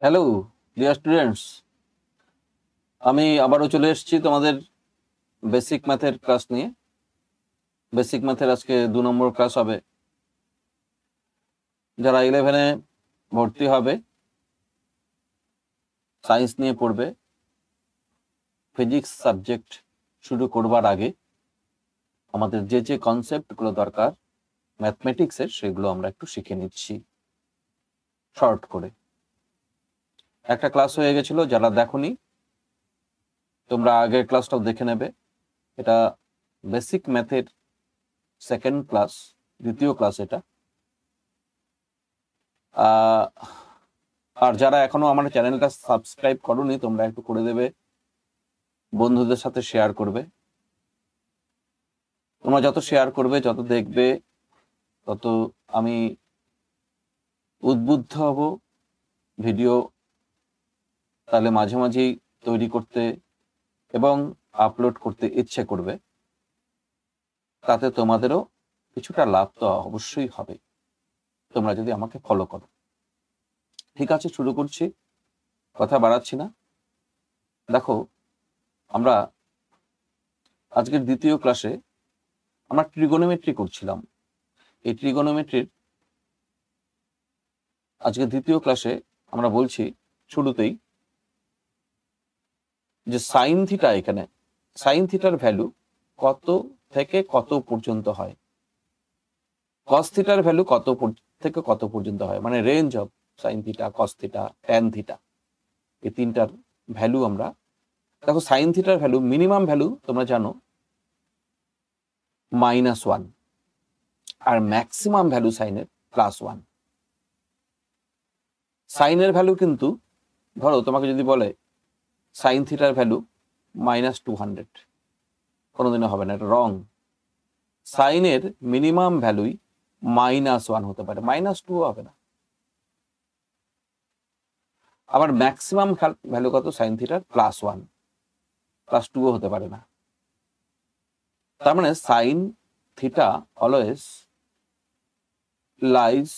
Hello dear students, আমি আবারও চলে এসেছি তোমাদের বেসিক ম্যাথের ক্লাস নিয়ে। বেসিক ম্যাথের আজকে 2 নম্বর ক্লাস হবে। যারা 11-এ ভর্তি হবে, সায়েন্স নিয়ে পড়বে, ফিজিক্স সাবজেক্ট শুরু করবার আগে আমাদের যে যে কনসেপ্টগুলো দরকার ম্যাথমেটিক্সের, সেগুলো আমরা একটু শিখে নিচ্ছি শর্ট করে। একটা ক্লাস হয়ে গেছিল, যারা দেখোনি তোমরা আগের ক্লাসটাও দেখে নেবে। এটা বেসিক ম্যাথের সেকেন্ড ক্লাস, দ্বিতীয় ক্লাস এটা। আর যারা এখনো আমার চ্যানেলটা সাবস্ক্রাইব করোনি, তোমরা একটু করে দেবে, বন্ধুদের সাথে শেয়ার করবে। তোমরা যত শেয়ার করবে, যত দেখবে, তত আমি উদ্বুদ্ধ হব ভিডিও তাহলে মাঝে মাঝেই তৈরি করতে এবং আপলোড করতে ইচ্ছে করবে। তাতে তোমাদেরও কিছুটা লাভ তো অবশ্যই হবে, তোমরা যদি আমাকে ফলো করো। ঠিক আছে, শুরু করছি, কথা বাড়াচ্ছি না। দেখো, আমরা আজকের দ্বিতীয় ক্লাসে আমরা ট্রিগোনোমেট্রি করছিলাম। এই ট্রিগোনোমেট্রির আজকে দ্বিতীয় ক্লাসে আমরা বলছি শুরুতেই যে সাইন থিটা, এখানে সাইন থিটার ভ্যালু কত থেকে কত পর্যন্ত হয়, কস থিটার ভ্যালু কত থেকে কত পর্যন্ত হয়, মানে range of sign theta, cos theta, tan theta, এই তিনটার ভ্যালু আমরা দেখো। সাইন থিটার ভ্যালু, মিনিমাম ভ্যালু তোমরা জানো -1, আর ম্যাক্সিমাম ভ্যালু সাইনের +1। সাইনের ভ্যালু কিন্তু ধরো তোমাকে যদি বলে সাইন থিটার ভ্যালু -200, কোনোদিনও হবে না, এটা রং। সাইনের মিনিমাম ভ্যালুই -1 হতে পারে, -2 হবে না। আবার ম্যাক্সিমাম ভ্যালু কত সাইন থিটার? +1, +2 হতে পারে না। তার মানে sine theta always lies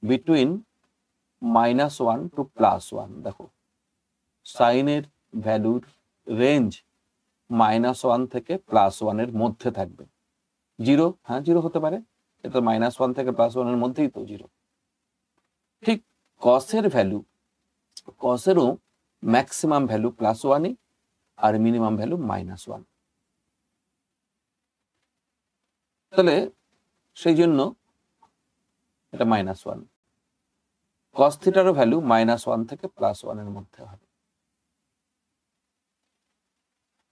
between -1 to +1। দেখো, সাইনের ভ্যালুর রেঞ্জ -1 থেকে +1 এর মধ্যে থাকবে। 0, হ্যাঁ 0 হতে পারে, এটা -1 থেকে +1 এর মধ্যেই তো 0। ঠিক কসের ভ্যালু, কসেরও ম্যাক্সিমাম ভ্যালু +1ই আর মিনিমাম ভ্যালু -1। তাহলে সেই জন্য এটা -1। কস থিটারও ভ্যালু -1 থেকে +1 এর মধ্যে হবে।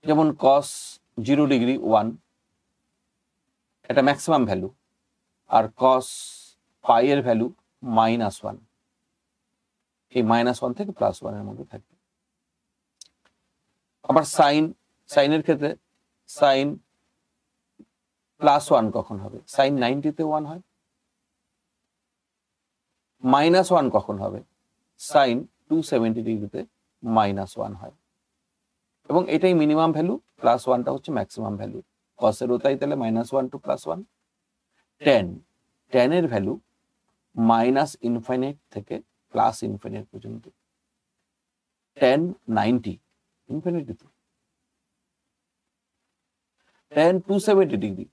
যেমন কস 0 ডিগ্রি 1, এটা ম্যাক্সিমাম ভ্যালু, আর কস পাই এর ভ্যালু -1, এই -1 থেকে +1 এর মধ্যে থাকবে। আবার সাইনের ক্ষেত্রে সাইন +1 কখন হবে? সাইন 90-তে 1 হয়। -1 কখন হবে? সাইন 270 ডিগ্রিতে -1 হয়। এবং এটাই মিনিমাম ভ্যালু, +1টা হচ্ছে ম্যাক্সিমাম ভ্যালু। কসেরও তাই, তাহলে -1 টু +1। ট্যানের ভ্যালু -∞ থেকে +∞ পর্যন্ত। ট্যান 90, ইনফিনিটিতে। Tan 270 degree,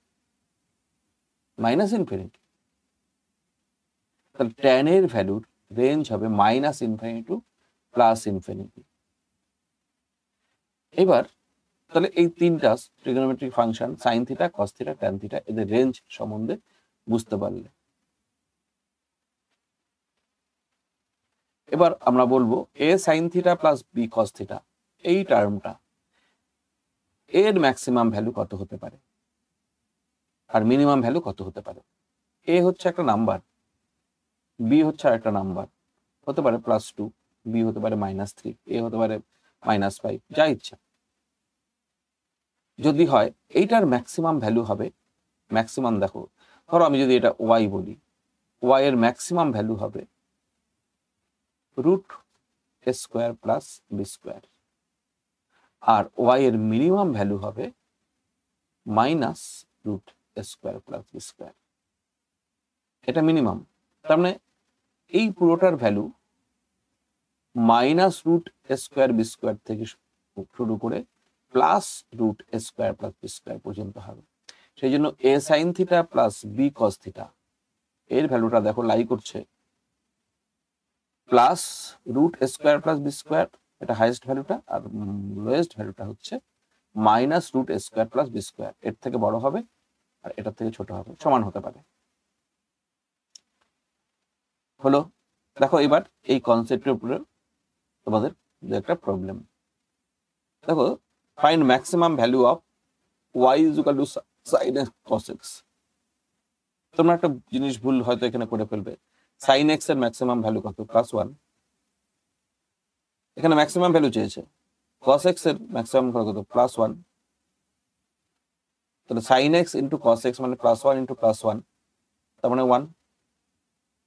-∞। তাহলে ট্যানের ভ্যালুর রেঞ্জ হবে -∞ টু +∞। এবার তাহলে এই তিনটা trigonometric function, sine theta, cos theta, tan theta, এদের রেঞ্জ সম্বন্ধে বুঝতে পারলে এবার আমরা বলবো A sine theta plus B cos theta, এই টার্মটা এর ম্যাক্সিমাম ভ্যালু কত হতে পারে আর মিনিমাম ভ্যালু কত হতে পারে। এ হচ্ছে একটা নাম্বার, বি হচ্ছে আর একটা নাম্বার, হতে পারে +2, বি হতে পারে -3, এ হতে পারে -5, যা ইচ্ছা। যদি হয় এইটার ম্যাক্সিমাম ভ্যালু হবে, ম্যাক্সিমাম দেখো, ধরো আমি যদি এটা ওয়াই বলি, ওয়াই এর ম্যাক্সিমাম ভ্যালু হবে √a² প্লাস b², আর ওয়াই এর মিনিমাম ভ্যালু হবে -√a² প্লাস b²। এটা মিনিমাম, তার মানে এই পুরোটার value minus root A square B square থেকে শুরু করে plus root A square plus B square পর্যন্ত হবে। সেই জন্য A sine theta plus B cos theta এর ভ্যালুটা দেখো লাই করছে plus root A square plus B square, এটা হাইয়েস্ট ভ্যালুটা, আর লোয়েস্ট ভ্যালুটা হচ্ছে minus root A square plus B square. এর থেকে বড় হবে আর এটার থেকে ছোট হবে, সমান হতে পারে। হলো। দেখো এবার এই কনসেপ্টের উপরে তোমাদের একটা প্রবলেম দেখো, find maximum value of y is equal to sin x cos x। তোমরা একটা জিনিস ভুল হয়তো এখানে করে ফেলবে, sin x এর ম্যাক্সিমাম ভ্যালু কত? +1। এখানে ম্যাক্সিমাম ভ্যালু চেয়েছে, cos x এর ম্যাক্সিমাম ভ্যালু কত? +1। তাহলে sin x into cos x মানে +1 ইন্টু +1, তার মানে 1।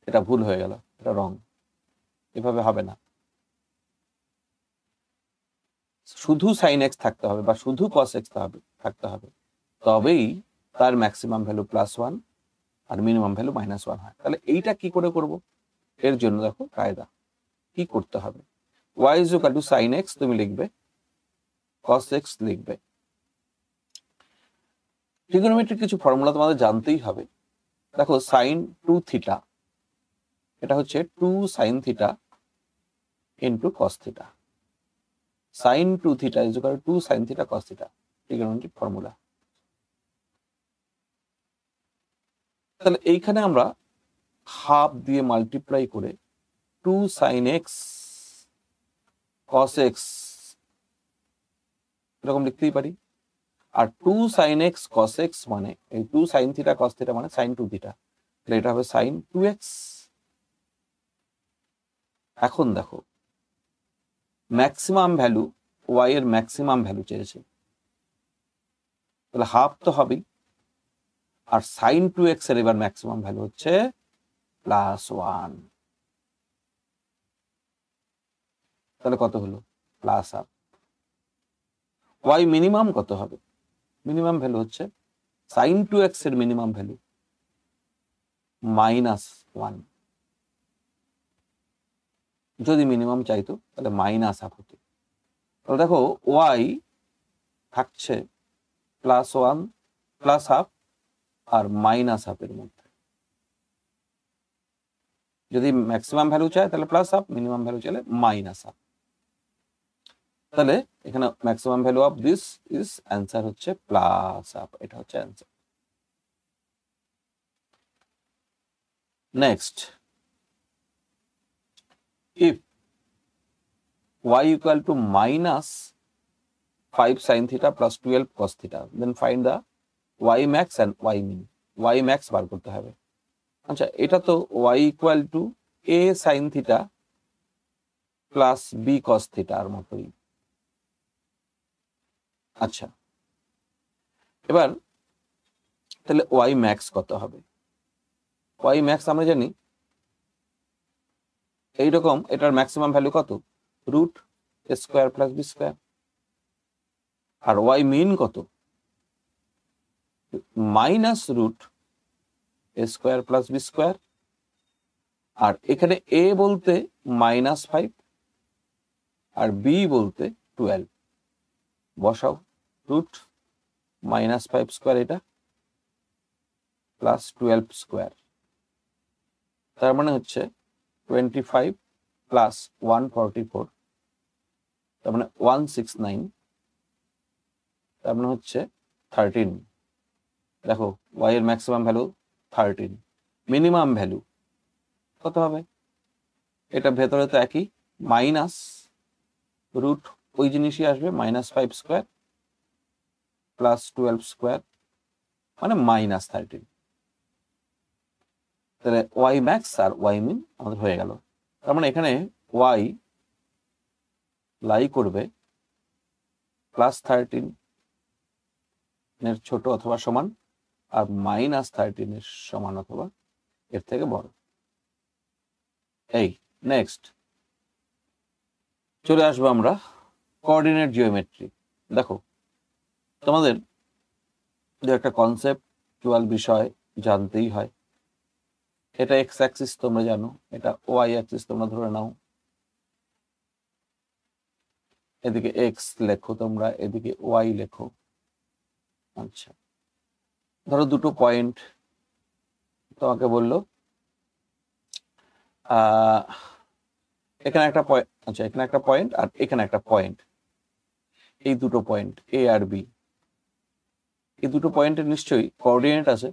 এটা ভুল হয়ে গেল, এটা রং, এভাবে হবে না। শুধু sin x থাকতে হবে বা শুধু cos x থাকতে হবে, তবেই তার ম্যাক্সিমাম ভ্যালু +1 আর মিনিমাম ভ্যালু -1 হয়। তাহলে এইটা কি করে করব? এর জন্য দেখো কায়দা কি করতে হবে। y is equal to sin x তুমি লিখবে, cos x লিখবে। ট্রিগোনোমেট্রিক কিছু ফর্মুলা তোমাদের জানতেই হবে। দেখো sin 2 থিটা, এটা হচ্ছে 2 sin theta into cos theta. sin 2 theta is equal to 2 sin theta cos theta, trigonometric formula. তাহলে এইখানে আমরা হাফ দিয়ে মাল্টিপ্লাই করে 2 sin x cos x এরকম লিখতেই পারি। আর 2 sin x cos x মানে এই 2 sin থিটা cos থিটা মানে sin 2 থিটা, তাহলে এটা হবে sin 2x। এখন দেখো ম্যাক্সিমাম ভ্যালু, y এর ম্যাক্সিমাম ভ্যালু চেয়েছে, তাহলে হাফ তো হবেই। আর sin 2x এর এবার ম্যাক্সিমাম ভ্যালু হচ্ছে +1, তাহলে কত হলো? +1। y মিনিমাম কত হবে? মিনিমাম ভ্যালু হচ্ছে sin 2x এর মিনিমাম ভ্যালু -1। যদি মিনিমাম চাইতো তাহলে -1 হতো। তাহলে দেখো y থাকছে +1 +1/2 আর -1/2 এর মধ্যে। যদি ম্যাক্সিমাম ভ্যালু চায় তাহলে +1/2, মিনিমাম ভ্যালু চাইলে -1/2। তাহলে এখানে maximum value of this is answer হচ্ছে +1/2, এটা হচ্ছে answer. Next, if y equal to -5 sin theta plus 12 cos theta, then find the y max and y min। y max বার করতে হবে। আচ্ছা, এটা তো y equal to a sin theta plus b cos theta আর মতোই। আচ্ছা, এবার তাহলে y max কত হবে? y max আমরা জানি এইরকম, এটার ম্যাক্সিমাম ভ্যালু কত? Root A square plus B square. R y মিন কত? Minus root A square plus B square. আর এখানে a বলতে -5 আর b বলতে 12। বসাও, রুট -5 স্কোয়ার এটা প্লাস 12 স্কোয়ার, তার মানে হচ্ছে 25 প্লাস 144, তার মানে 169, তার মানে হচ্ছে 13। দেখো y এর ম্যাক্সিমাম ভ্যালু 13, মিনিমাম ভ্যালু কত হবে? এটা ভেতরে তো একই, মাইনাস রুট ওই জিনিসই আসবে, -5 স্কোয়ার প্লাস 12 স্কোয়ার মানে -13। তাহলে y ম্যাক্স আর y মিন আমাদের হয়ে গেল। তার মানে এখানে y লাই করবে +13 এর ছোট অথবা সমান, আর -13 এর সমান অথবা এর থেকে বড়। এই নেক্সট চলে আসবো আমরা কোঅর্ডিনেট জিওমেট্রি। দেখো তোমাদের যে একটা কনসেপ্টুয়াল বিষয় জানতেই হয়। এটা এক্স অ্যাক্সিস তোমরা জানো, এটা ওয়াই অ্যাক্সিস তোমরা ধরে নাও। এদিকে এক্স লেখো তোমরা, এদিকে ওয়াই লেখো। আচ্ছা, ধরো দুটো পয়েন্ট তোমাকে বললো এখানে একটা পয়েন্ট, আচ্ছা এখানে একটা পয়েন্ট আর এখানে একটা পয়েন্ট, এই দুটো পয়েন্ট এ আর বি, এই দুটো পয়েন্টের নিশ্চয়ই কোঅর্ডিনেট আছে।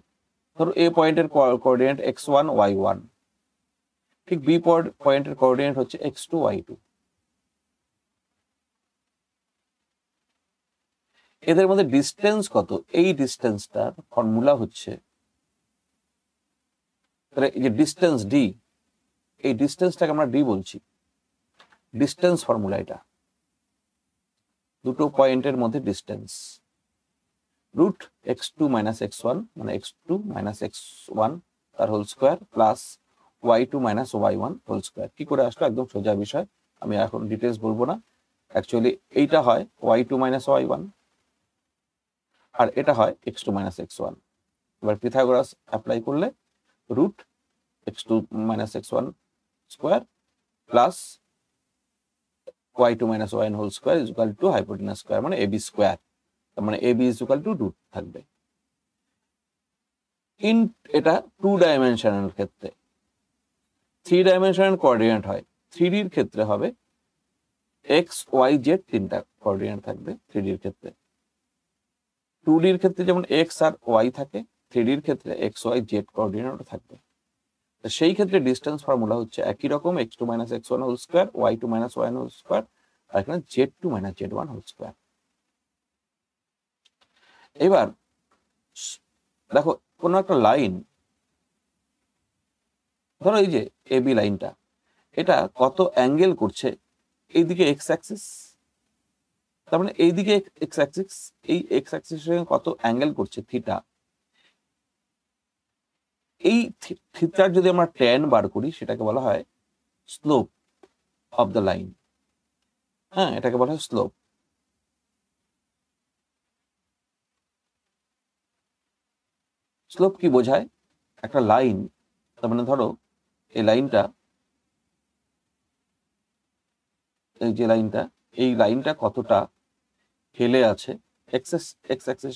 ধরো এ পয়েন্টের কোঅর্ডিনেট x1 y1, ঠিক বি পয়েন্টের কোঅর্ডিনেট হচ্ছে x2 y2। এদের মধ্যে ডিসটেন্স কত, এই ডিসটেন্সটার ফর্মুলা হচ্ছে, তাহলে এই যে ডিসটেন্স ডি, এই ডিসটেন্সটাকে আমরা ডি বলছি, ডিসটেন্স ফর্মুলা এটা, দুটো পয়েন্টের মধ্যে distance root x2 minus x1 মানে x2 মাইনাস x1 তার whole square plus y2 minus y1 whole square. কি করে আসলো, একদম সোজা বিষয়, আমি এখন ডিটেলস বলবো না। অ্যাকচুয়ালি এইটা হয় y2 মাইনাস y1 আর এটা হয় x2 মাইনাস x1। এবার পিথাগোরাস অ্যাপ্লাই করলে root x2 minus x1 square plus y2 minus y1 whole square is equal to hypotenuse square মানে ab স্কোয়ার, তার মানে ab is equal to root থাকবে। In এটা 2 dimensional ক্ষেত্রে, 3 ডাইমেনশনাল কোঅর্ডিনেট হয়, 3D এর ক্ষেত্রে হবে x y z তিনটা কোঅর্ডিনেট থাকবে 3D এর ক্ষেত্রে। 2D এর ক্ষেত্রে যেমন x আর y থাকে, 3D এর ক্ষেত্রে x y z কোঅর্ডিনেট থাকবে। সেই ক্ষেত্রে ডিসটেন্স ফর্মুলা হচ্ছে একই রকম, x2 minus x1 whole square y2 minus y1 whole square আর এখানে z2 minus z1 whole square. এবার দেখো কোনো একটা লাইন, ধরো এই যে এবি লাইনটা, এটা কত অ্যাঙ্গেল করছে এইদিকে এক্স অ্যাক্সিস, তার মানে এইদিকে এক্স অ্যাক্সিস, এই এক্স অ্যাক্সিসের সঙ্গে কত অ্যাঙ্গেল করছে থিটা। এই থিটার যদি আমরা ট্যান বার করি সেটাকে বলা হয় স্লোপ অফ দ্য লাইন। হ্যাঁ, এটাকে বলা হয় স্লোপ। স্লোপ কি বোঝায়, একটা লাইন, তার মানে ধরো এই লাইনটা, এই যে লাইনটা, এই লাইনটা কতটা হেলে আছে, এক্স অ্যাক্সিস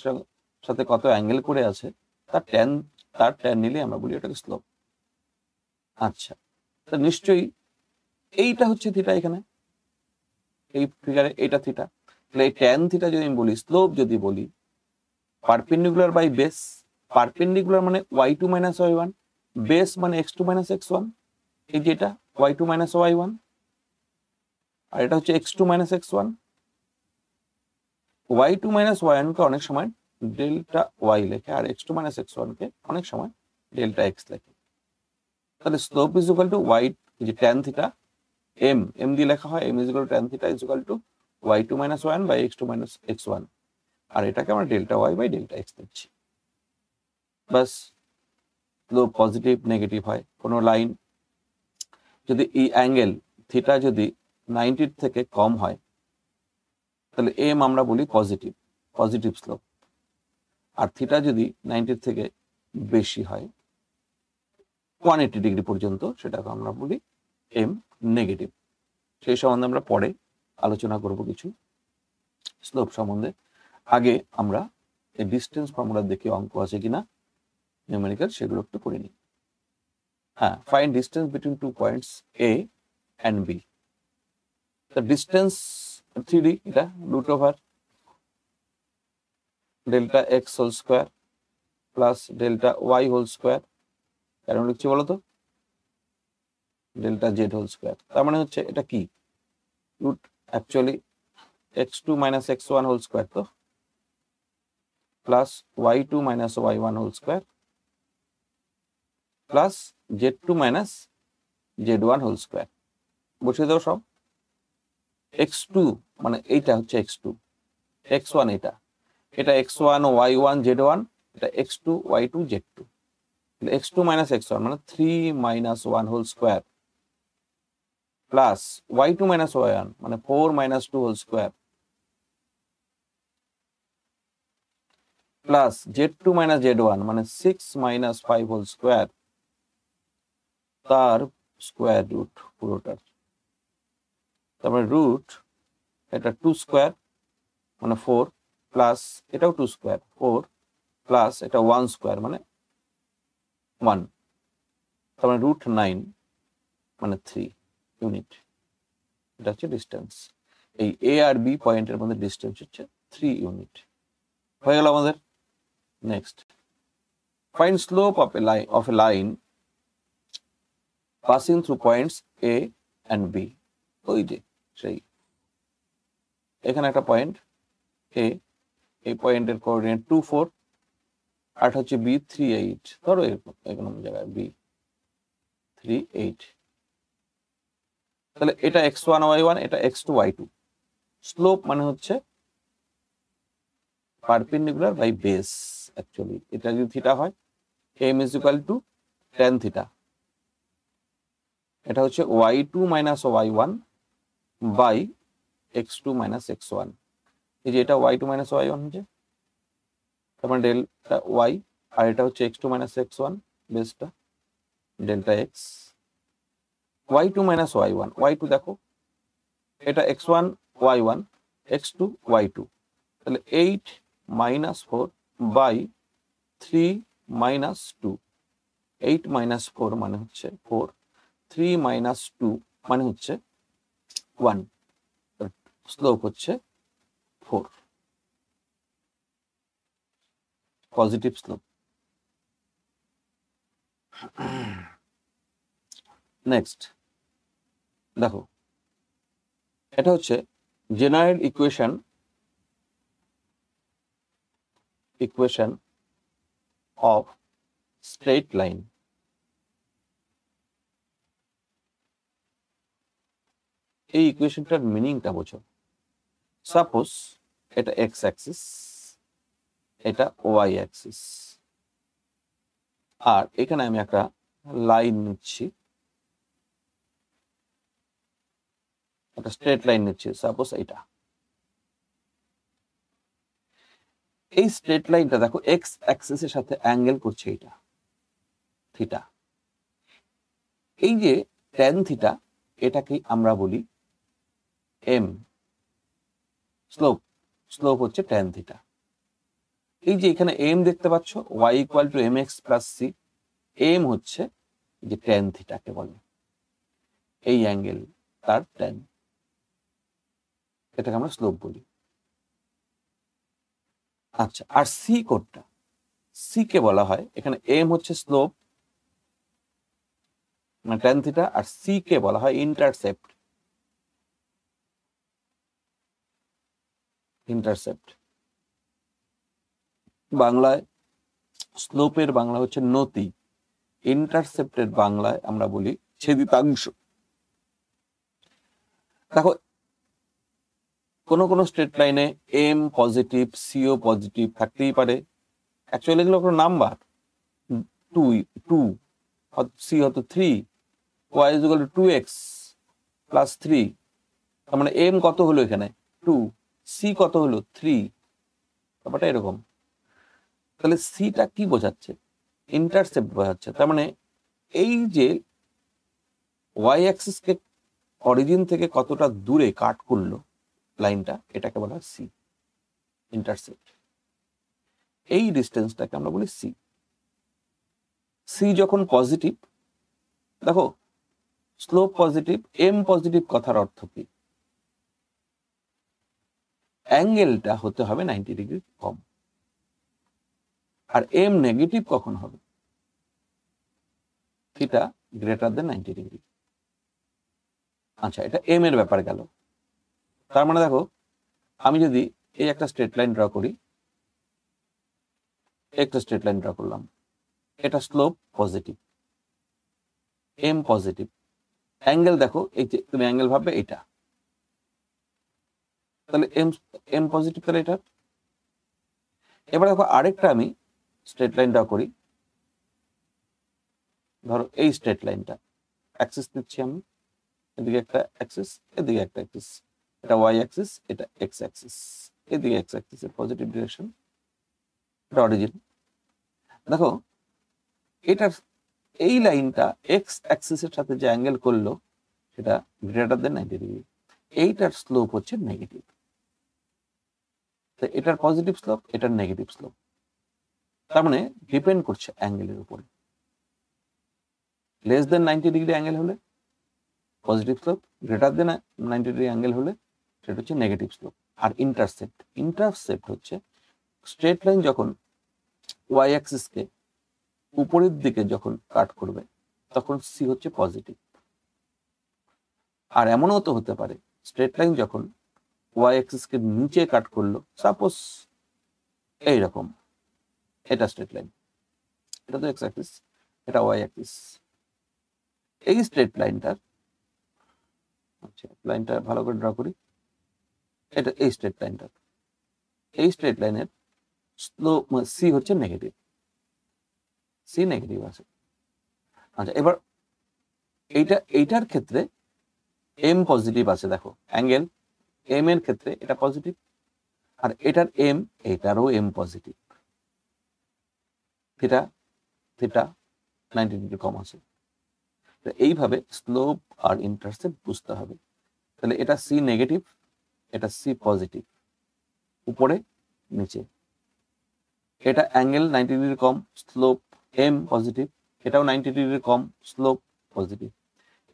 সাথে কত অ্যাঙ্গেল করে আছে, তার ট্যান নিলে আমরা বলি ওটাকে স্লোপ। আচ্ছা, তা নিশ্চয়ই এইটা হচ্ছে থিটা, এখানে এই ফিগারে এইটা থিটা, তাহলে এই ট্যান থিটা যদি আমি বলি, স্লোপ যদি বলি, পারপেন্ডিকুলার বাই বেস, পারপেন্ডিকুলার মানে y2 মাইনাস y1, বেস মানে x2 মাইনাস x1, এই যে এটা y2 মাইনাস y1 আর এটা হচ্ছে x2 minus x1। y2 minus y1 কে অনেক সময় ডেল্টা y লেখে আর x2 মাইনাস x1 কে অনেক সময় ডেল্টা x লেখে। তাহলে slope is equal to y, যে ট্যান থিটা, m দিয়ে লেখা হয়, m is equal to tan theta is equal to y2 minus y1 by x2 minus x1, আর এটাকে আমরা delta y by delta x দিচ্ছি। বাস, স্লোপ পজিটিভ নেগেটিভ হয়। কোনো লাইন যদি এই অ্যাঙ্গেল থিটা যদি 90 থেকে কম হয় তাহলে m আমরা বলি পজিটিভ, পজিটিভ স্লোপ, আর থিটা যদি 90 থেকে বেশি হয় 180 ডিগ্রি পর্যন্ত, সেটাকে আমরা বলি m নেগেটিভ। সেই সম্বন্ধে আমরা পরে আলোচনা করব কিছু স্লোপ সম্বন্ধে। আগে আমরা এই ডিস্টেন্স ফর্মুলা দেখে অঙ্ক আছে কিনা নিউমেরিক্যাল সেগুলো একটু করে নিই। হ্যাঁ, find distance between 2 points A and B। The distance 3D, এটা root over delta x whole square plus delta y whole square, কেন লিখছি বলো তো, ডেল্টা জেড হোল স্কোয়ার। তার মানে হচ্ছে এটা কি, root actually x2 minus x1 whole square, তো plus y2 minus y1 whole square plus z2 minus z1 whole square. বসিয়ে দাও সব। x2 মানে এইটা হচ্ছে x2, x1 এটা, এটা x1 y1 z1, এটা x2 y2 z2, x2 minus x1 মানে 3 minus 1 whole square plus y2 minus y1 মানে 4 minus 2 whole square plus z2 minus z1 মানে 6 মাইনাস 5 হোল স্কোয়ার, তার স্কোয়ার রুট পুরোটার। তারপরে রুট এটা 2 স্কোয়ার মানে 4 প্লাস এটাও 2 স্কোয়ার 4 প্লাস এটা 1 স্কোয়ার মানে 1, তার মানে √9 মানে 3 ইউনিট। এটা হচ্ছে ডিস্টেন্স। এই এ আর বি পয়েন্টের মধ্যে ডিস্টেন্স হচ্ছে 3 ইউনিট। হয়ে গেল আমাদের। Next, find slope of a line passing through points A and B. ওই যে সেই এখানে একটা পয়েন্ট এ, এই পয়েন্টের কোঅর্ডিনেট 2 4 আর হচ্ছে বি 3 8। ধরো এরকম জায়গায় বি 3 8। তাহলে এটা x1 y1, এটা x2 y2। স্লোপ মানে হচ্ছে পারপেন্ডিকুলার বাই বেস। অ্যাকচুয়ালি এটা যদি থিটা হয় m is equal to tan theta. এটা হচ্ছে y2 minus y1 by x2 minus x1। এই যে এটা y2 minus y1 হচ্ছে, তার মানে ডেল্টা y, আর এটা হচ্ছে x2 minus x1 বেসটা delta x। y2 minus y1, y2 দেখো এটা x1 y1 x2 y2, তাহলে 8 minus 4 বাই 3 minus 2। 8 minus 4 মানে হচ্ছে 4, 3 minus 2 মানে হচ্ছে 1। স্লোপ হচ্ছে 4, পজিটিভ স্লোপ। নেক্সট দেখো, এটা হচ্ছে general equation of straight line. এই ইকুয়েশনটার মিনিংটা বোঝো। সাপোজ এটা এক্স অ্যাক্সিস, এটা ওয়াই অ্যাক্সিস, আর এখানে আমি একটা লাইন নিচ্ছি, একটা স্ট্রেট লাইন নিচ্ছি, সাপোজ এটা। এই স্ট্রেট লাইনটা দেখো এক্স অ্যাক্সিসের সাথে অ্যাঙ্গেল করছে এটা থিটা। এই যে ট্যান থিটা, এটাকে আমরা বলি এম। স্লোপ হচ্ছে ট্যান থিটা। এই যে এখানে এম দেখতে পাচ্ছ, y equal to mx plus c. M হচ্ছে যে ট্যান থিটাকে বলে, এই অ্যাঙ্গেল তার ট্যান, এটাকে আমরা স্লোপ বলি। আচ্ছা, আর সি কোডটা, সি কে বলা হয়, এখানে এম হচ্ছে স্লোপ মানে ট্যান থিটা, আর সি কে বলা হয় ইন্টারসেপ্ট। বাংলায় স্লোপের বাংলা হচ্ছে নতি, ইন্টারসেপ্টের বাংলায় আমরা বলি ছেদিতাংশ। দেখো কোন কোন স্ট্রেট লাইনে এম পজিটিভ, সিও পজিটিভ থাকতেই পারে। অ্যাকচুয়ালি এগুলো কোনো নাম্বার, 2 সি হতো 3, y is equal to 2x plus 3। তার মানে এম কত হলো এখানে 2, সি কত হলো 3। ব্যাপারটা এরকম। তাহলে সিটা কি বোঝাচ্ছে? ইন্টারসেপ্ট বোঝাচ্ছে। তার মানে এই যে ওয়াই অ্যাক্সিসকে অরিজিন থেকে কতটা দূরে কাট করলো লাইনটা, এটাকে বলা হয় সি, ইন্টারসেপ্ট। এই ডিস্টেন্সটাকে আমরা বলি সি। সি যখন পজিটিভ, দেখো স্লোপ পজিটিভ, এম পজিটিভ কথার অর্থ কি? অ্যাঙ্গেলটা হতে হবে 90 ডিগ্রি কম। আর এম নেগেটিভ কখন হবে? Theta greater than 90 degree. আচ্ছা, এটা এম এর ব্যাপার গেল। তার মানে দেখো, আমি যদি এই একটা স্ট্রেট লাইন ড্র করি, একটা স্ট্রেট লাইন ড্র করলাম, এটা slope positive, m positive, angle দেখো, এই যে তুমি অ্যাঙ্গেল ভাববে এটা, তাহলে এম পজিটিভ, তাহলে এটা। এবার দেখো আরেকটা আমি স্ট্রেট লাইন ড্র করি, ধরো এই স্ট্রেট লাইনটা অ্যাক্সিস দিচ্ছি আমি, এদিকে একটা অ্যাক্সিস, এদিকে একটা অ্যাক্সিস, এটা ওয়াই অ্যাক্সিস, এটা এক্স অ্যাক্সিস, এদিকে এক্স অ্যাক্সিস এর পজিটিভ ডিরেকশন, এটা অরিজিন। দেখো এটার এই লাইনটা এক্স অ্যাক্সিসের সাথে যে অ্যাঙ্গেল করলো সেটা গ্রেটার দেন 90 ডিগ্রি। এইটার স্লোপ হচ্ছে নেগেটিভ, এটার পজিটিভ স্লোপ, এটার নেগেটিভ স্লোপ। তার মানে ডিপেন্ড করছে অ্যাঙ্গেলের উপরে। লেস দেন 90 ডিগ্রি অ্যাঙ্গেল হলে positive slope, greater than 90 degree angle হলে সেটা হচ্ছে নেগেটিভ স্লোপ। আর ইন্টারসেপ্ট হচ্ছে স্ট্রেট লাইন যখন ওয়াই অ্যাক্সিসকে উপরের দিকে যখন কাট করবে তখন সি হচ্ছে পজিটিভ। আর এমনও তো হতে পারে স্ট্রেট লাইন যখন ওয়াই অ্যাক্সিসকে নিচে কাট করলো, সাপোজ এইরকম, এটা স্ট্রেট লাইন, এটা তো এক্স অ্যাক্সিস, এটা ওয়াই অ্যাক্সিস। এই স্ট্রেট লাইনটার, আচ্ছা লাইনটা ভালো করে ড্র করি, এটা এই স্ট্রেট লাইনের স্লোপ সি হচ্ছে নেগেটিভ, সি নেগেটিভ আছে। আচ্ছা এবার এইটার ক্ষেত্রে এম পজিটিভ আছে, দেখো অ্যাঙ্গেল এম এর ক্ষেত্রে এটা পজিটিভ, আর এটার এম, এটারও এম পজিটিভ, থিটা 90 ডিগ্রি কম আছে। এইভাবে স্লোপ আর ইন্টারসেপ্ট বুঝতে হবে। তাহলে এটা সি নেগেটিভ, এটা সি পজিটিভ, উপরে নিচে, এটা অ্যাঙ্গেল 90 ডিগ্রি কম, স্লোপ এম পজিটিভ, এটাও 90 ডিগ্রি কম, স্লোপ পজিটিভ,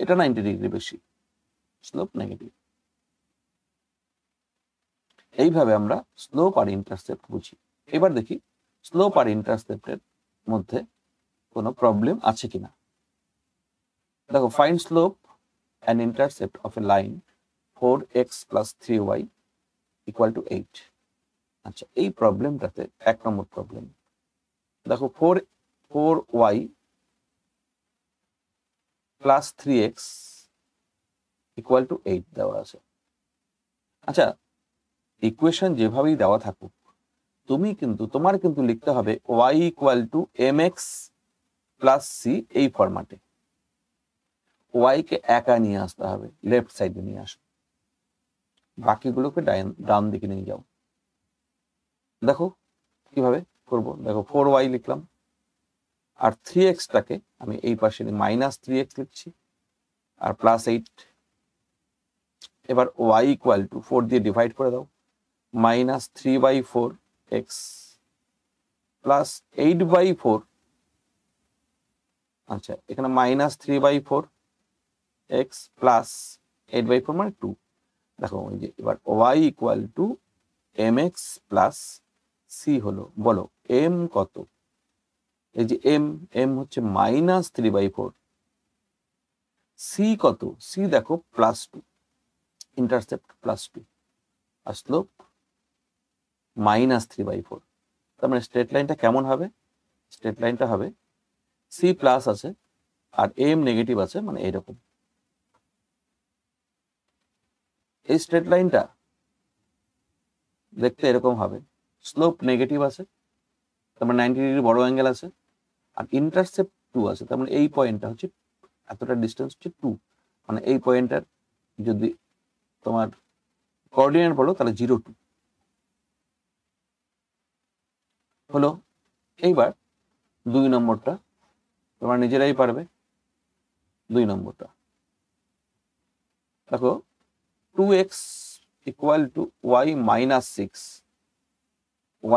এটা 90 ডিগ্রি বেশি, স্লোপ নেগেটিভ। এইভাবে আমরা স্লোপ আর ইন্টারসেপ্ট বুঝি। এবার দেখি স্লোপ আর ইন্টারসেপ্টের মধ্যে কোনো প্রবলেম আছে কিনা। দেখো, find slope and intercept of a line 4x + 3y = 8। আচ্ছা এই প্রবলেমটাতে 1 নম্বর প্রবলেম, দেখো 4y + 3x = 8 দেওয়া আছে। আচ্ছা ইকুয়েশন যেভাবেই দেওয়া থাকুক, তোমার কিন্তু লিখতে হবে y = mx + c, এই ফরম্যাটে। y কে একা নিয়ে আসতে হবে, লেফট সাইডে নিয়ে আসো, বাকিগুলোকে ডান দিকে নিয়ে যাও। দেখো কিভাবে করব, দেখো 4y লিখলাম, আর 3x টাকে আমি এই পাশে -3x লিখছি, আর +8। এবার y = 4 দিয়ে ডিভাইড করে দাও, -3/4x + 8/4, আচ্ছা এখানে -3/4x + 8/4 মানে 2। দেখো ওই যে এবার y = mx + c হলো, বলো m কত? এই যে m হচ্ছে -3/4, c কত? c দেখো +2, ইন্টারসেপ্ট +2, আর স্লোপ -3/4। তার মানে স্ট্রেট লাইনটা কেমন হবে? স্ট্রেট লাইনটা হবে c প্লাস আছে আর m নেগেটিভ আছে, মানে এইরকম। এই স্ট্রেট লাইনটা দেখতে এরকম হবে, স্লোপ নেগেটিভ আছে, তার মানে 90 ডিগ্রি বড় অ্যাঙ্গেল আছে, আর ইন্টারসেপ্ট 2 আছে, তার মানে এই পয়েন্টটা হচ্ছে, এতটা ডিস্টেন্স হচ্ছে 2, মানে এই পয়েন্টটার যদি তোমার কোঅর্ডিনেট বলো তাহলে 0, 2 হলো। এইবার 2 নম্বরটা তোমরা নিজেরাই পারবে। 2 নম্বরটা দেখো, 2x = y - 6,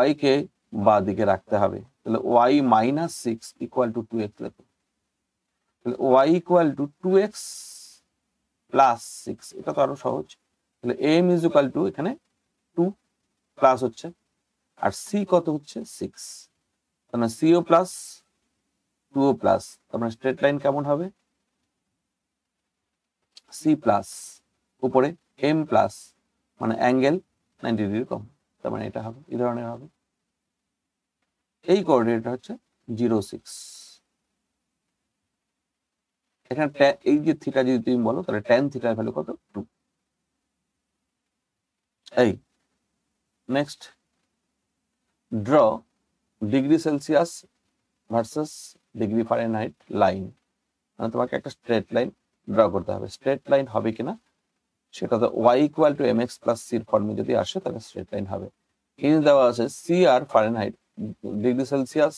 y কে বাঁ দিকে রাখতে হবে, তাহলে y - 6 = 2x লেখো। তাহলে y = 2x + 6, এটা তো আরো সহজ। তাহলে m = এখানে 2 প্লাস হচ্ছে, আর c কত হচ্ছে 6, তাহলে c ও প্লাস 2 ও প্লাস, তার মানে স্ট্রেট লাইন কেমন হবে? c প্লাস, উপরে m প্লাস, মানে অ্যাঙ্গেল 90 ডিগ্রি কম, তার মানে এটা হবে, এই ধরনের হবে। এই কোঅর্ডিনেটটা হচ্ছে 0, 6। এখানে এই যে থিটা যদি তুমি বলো, তাহলে tan থিটার ভ্যালু কত? 2। এই next, draw degree Celsius versus degree Fahrenheit line. মানে তোমাকে একটা স্ট্রেট লাইন ড্র করতে হবে। স্ট্রেট লাইন হবে কিনা সেটা তো y = mx + c এর ফর্মে যদি আসে তাহলে স্ট্রেট লাইন হবে। কিন্তু দেওয়া আছে সি আর ফারেনহাইট, ডিগ্রি সেলসিয়াস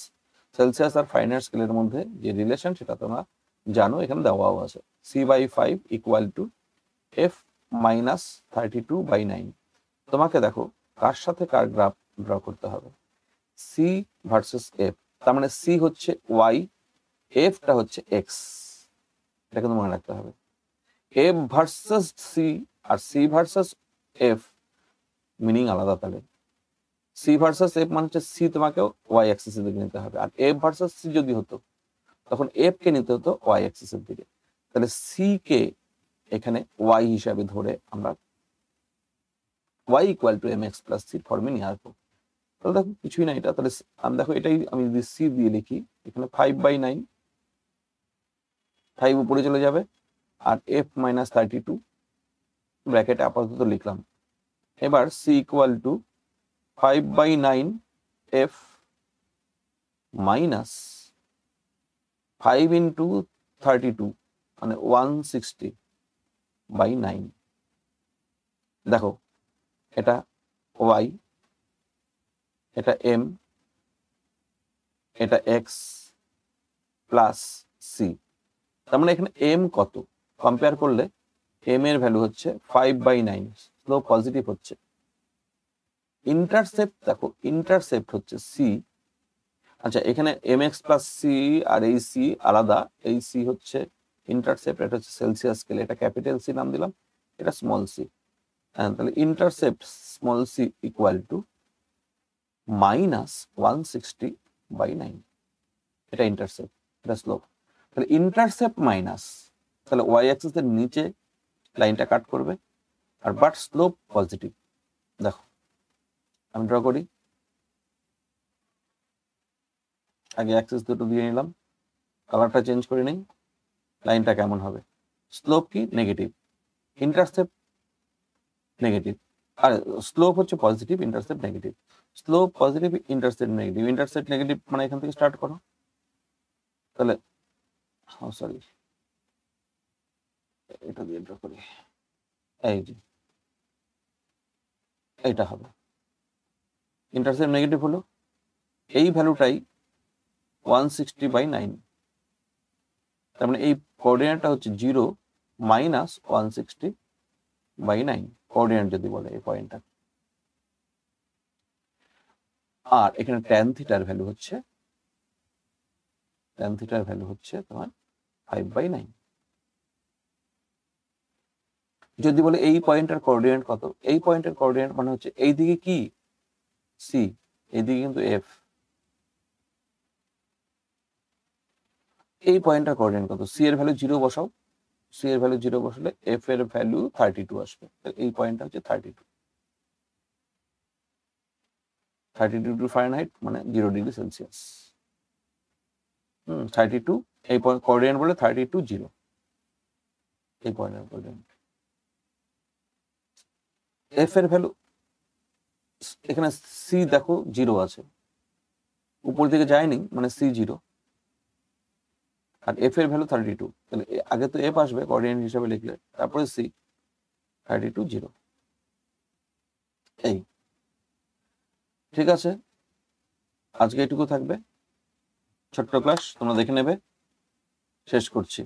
আর ফারেনহাইট স্কেলের মধ্যে যে রিলেশন সেটা তোমরা জানো, এখানে দেওয়াও আছে। c/5 = f minus 32/9। তোমাকে দেখো কার সাথে কার গ্রাফ ড্র করতে হবে, সি ভার্সেস এফ। তার মানে সি হচ্ছে ওয়াই, এফটা হচ্ছে এক্স, এটা কিন্তু মনে রাখতে হবে। এফ ভার্সেস সি আর সি ভার্সেস এফ মিনিং আলাদা। তাহলে সি ভার্সেস এফ মানে হচ্ছে সি তোমাকে ওয়াই অ্যাক্সিসের দিকে নিতে হবে, আর এফ ভার্সেস সি যদি হতো তখন এফ কে নিতে হতো ওয়াই অ্যাক্সিসের দিকে। তাহলে সি কে এখানে ওয়াই হিসাবে ধরে আমরা y equal to mx plus c ফর্মে নিয়ে আসবো। তাহলে দেখো কিছুই না এটা, তাহলে আমি দেখো এটাই আমি যদি সি দিয়ে লিখি, এখানে 5/9, 5 উপরে চলে যাবে, আর f মাইনাস 32 ব্র্যাকেটে আপাতত লিখলাম। এবার c equal to 5/9 f minus 5 into 32 মানে 160/9। দেখো এটা y, এটা m, এটা x প্লাস সি। তার মানে এখানে m কত কম্পেয়ার করলে m এর ভ্যালু হচ্ছে 5/9, স্লোপ পজিটিভ হচ্ছে। ইন্টারসেপ্ট দেখো, ইন্টারসেপ্ট হচ্ছে সি। আচ্ছা এখানে mx প্লাস সি আর এই সি আলাদা, এই সি হচ্ছে ইন্টারসেপ্ট, এটা হচ্ছে সেলসিয়াস স্কেল, এটা ক্যাপিটাল সি নাম দিলাম, এটা স্মল সি। তাহলে intercept small c equal to minus 160/9, এটা ইন্টারসেপ্ট, এটা স্লোপ। তাহলে ইন্টারসেপ্ট মাইনাস, তাহলে ওয়াই অ্যাক্সিস এর নিচে লাইনটা কাট করবে, আর বাট স্লোপ পজিটিভ। দেখো আমি ড্র করি, আগে অ্যাক্সিস দুটো দিয়ে নিলাম, কালারটা চেঞ্জ করে নেই, লাইনটা কেমন হবে, স্লোপ কি নেগেটিভ, ইন্টারসেপ্ট নেগেটিভ, আর স্লোপ হচ্ছে positive, intercept negative. Slope positive, intercept negative, intercept negative মানে এখান থেকে স্টার্ট করো। তাহলে সরি এটা দিয়ে ড্র করি, এই যে এইটা হবে ইন্টারসেপ্ট নেগেটিভ হলো, এই ভ্যালুটাই 160/9। তার মানে এই কোঅর্ডিনেটটা হচ্ছে 0 মাইনাস 160/9 কোঅর্ডিনেট যদি বলে এই পয়েন্টটা। আর এখানে ট্যান থিটার ভ্যালু হচ্ছে, ট্যান থিটার ভ্যালু হচ্ছে তোমার 5/9। যদি বলে এই পয়েন্টের কোঅর্ডিনেট কত, এই পয়েন্টের কোঅর্ডিনেট মানে হচ্ছে এইদিকে কি সি, এইদিকে কিন্তু এফ, এই পয়েন্টের কোঅর্ডিনেট কত, সি এর ভ্যালু 0 বসাও, সি এর ভ্যালু 0 বসালে এফ এর ভ্যালু 32 আসবে। এই পয়েন্টটা হচ্ছে 32 ফারেনহাইট মানে 0 ডিগ্রি সেলসিয়াস। 32 এই কোঅর্ডিনেট বলে 32 0, এই পয়েন্টের কোঅর্ডিনেট। এফ এর ভ্যালু এখানে সি দেখো 0 আছে, উপর দিকে যায়নি মানে সি 0, আর এফ এর ভ্যালু 32, তাহলে আগে তো এফ আসবে কোঅর্ডিনেট হিসেবে লিখলে, তারপরে সি 32 0। এই ঠিক আছে, আজকে এটুকু থাকবে, ছোট্ট ক্লাস, তোমরা দেখে নেবে, শেষ করছি।